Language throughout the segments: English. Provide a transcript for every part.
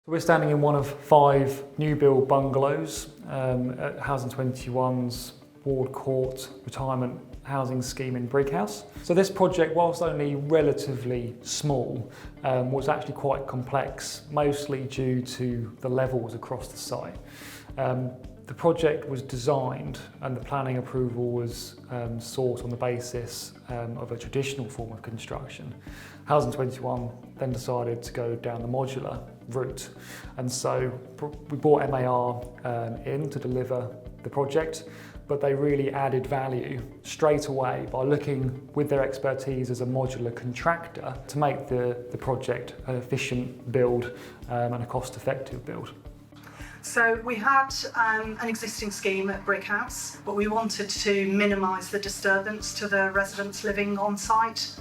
We're standing in one of 5 new build bungalows at Housing 21's Ward Court retirement housing scheme in Brighouse. So this project, whilst only relatively small, was actually quite complex, mostly due to the levels across the site. The project was designed and the planning approval was sought on the basis of a traditional form of construction. Housing 21 then decided to go down the modular route, and so we brought MAR in to deliver the project, but they really added value straight away by looking with their expertise as a modular contractor to make the project an efficient build and a cost-effective build. So we had an existing scheme at Brighouse, but we wanted to minimise the disturbance to the residents living on site.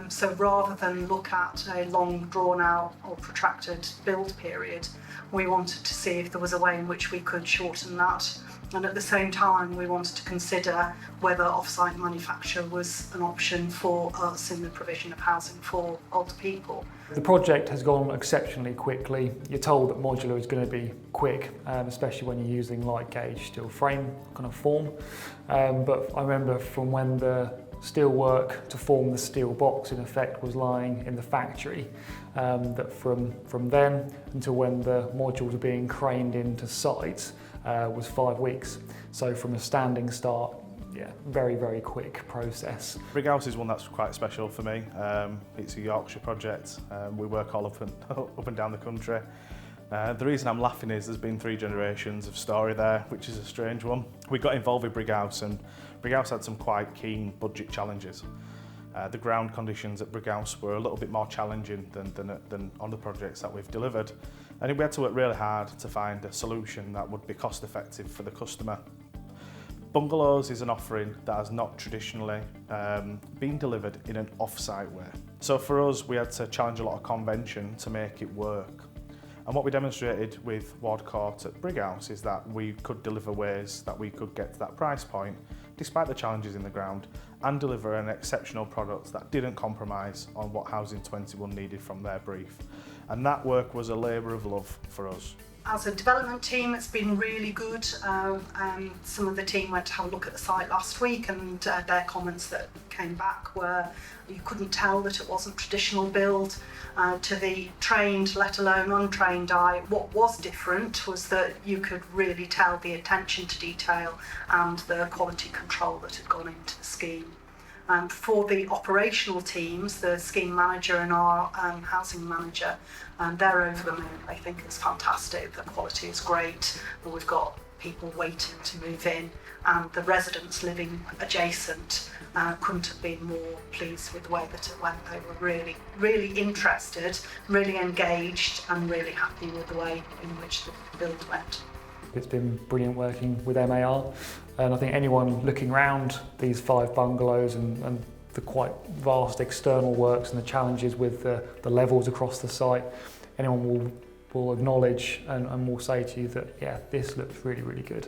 So rather than look at a long drawn out or protracted build period, we wanted to see if there was a way in which we could shorten that. And at the same time, we wanted to consider whether off-site manufacture was an option for us in the provision of housing for older people. The project has gone exceptionally quickly. You're told that modular is going to be quick, especially when you're using light gauge steel frame kind of form. But I remember from when the steel work to form the steel box in effect was lying in the factory, that from then until when the modules were being craned into site was 5 weeks. So from a standing start, yeah, very, very quick process. Brighouse is one that's quite special for me. It's a Yorkshire project. We work all up and down the country. The reason I'm laughing is there's been 3 generations of story there, which is a strange one. We got involved with Brighouse, and Brighouse had some quite keen budget challenges. The ground conditions at Brighouse were a little bit more challenging than on the projects that we've delivered, and we had to work really hard to find a solution that would be cost effective for the customer. Bungalows is an offering that has not traditionally been delivered in an off-site way. So for us, we had to challenge a lot of convention to make it work. And what we demonstrated with Ward Court at Brighouse is that we could deliver ways that we could get to that price point, despite the challenges in the ground, and deliver an exceptional product that didn't compromise on what Housing 21 needed from their brief. And that work was a labour of love for us. As a development team, it's been really good. Some of the team went to have a look at the site last week, and their comments that came back were you couldn't tell that it wasn't traditional build to the trained, let alone untrained eye. What was different was that you could really tell the attention to detail and the quality control that had gone into the scheme. For the operational teams, the scheme manager and our housing manager, they're over the moon. They think it's fantastic, the quality is great, but we've got people waiting to move in, and the residents living adjacent couldn't have been more pleased with the way that it went. They were really, really interested, really engaged, and really happy with the way in which the build went. It's been brilliant working with MAR, and I think anyone looking around these 5 bungalows and the quite vast external works and the challenges with the levels across the site, anyone will acknowledge and will say to you that, yeah, this looks really, really good,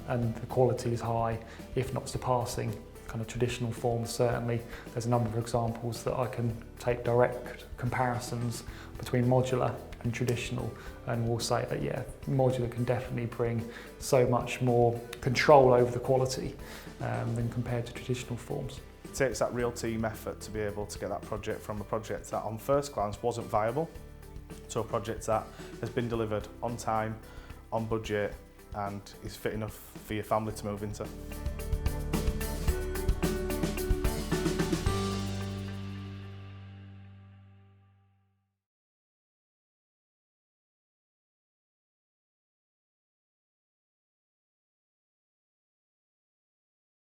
and the quality is high, if not surpassing kind of traditional forms. Certainly there's a number of examples that I can take direct comparisons between modular and traditional, and we'll say that, yeah, modular can definitely bring so much more control over the quality than compared to traditional forms. It takes that real team effort to be able to get that project from a project that on first glance wasn't viable to a project that has been delivered on time, on budget, and is fit enough for your family to move into.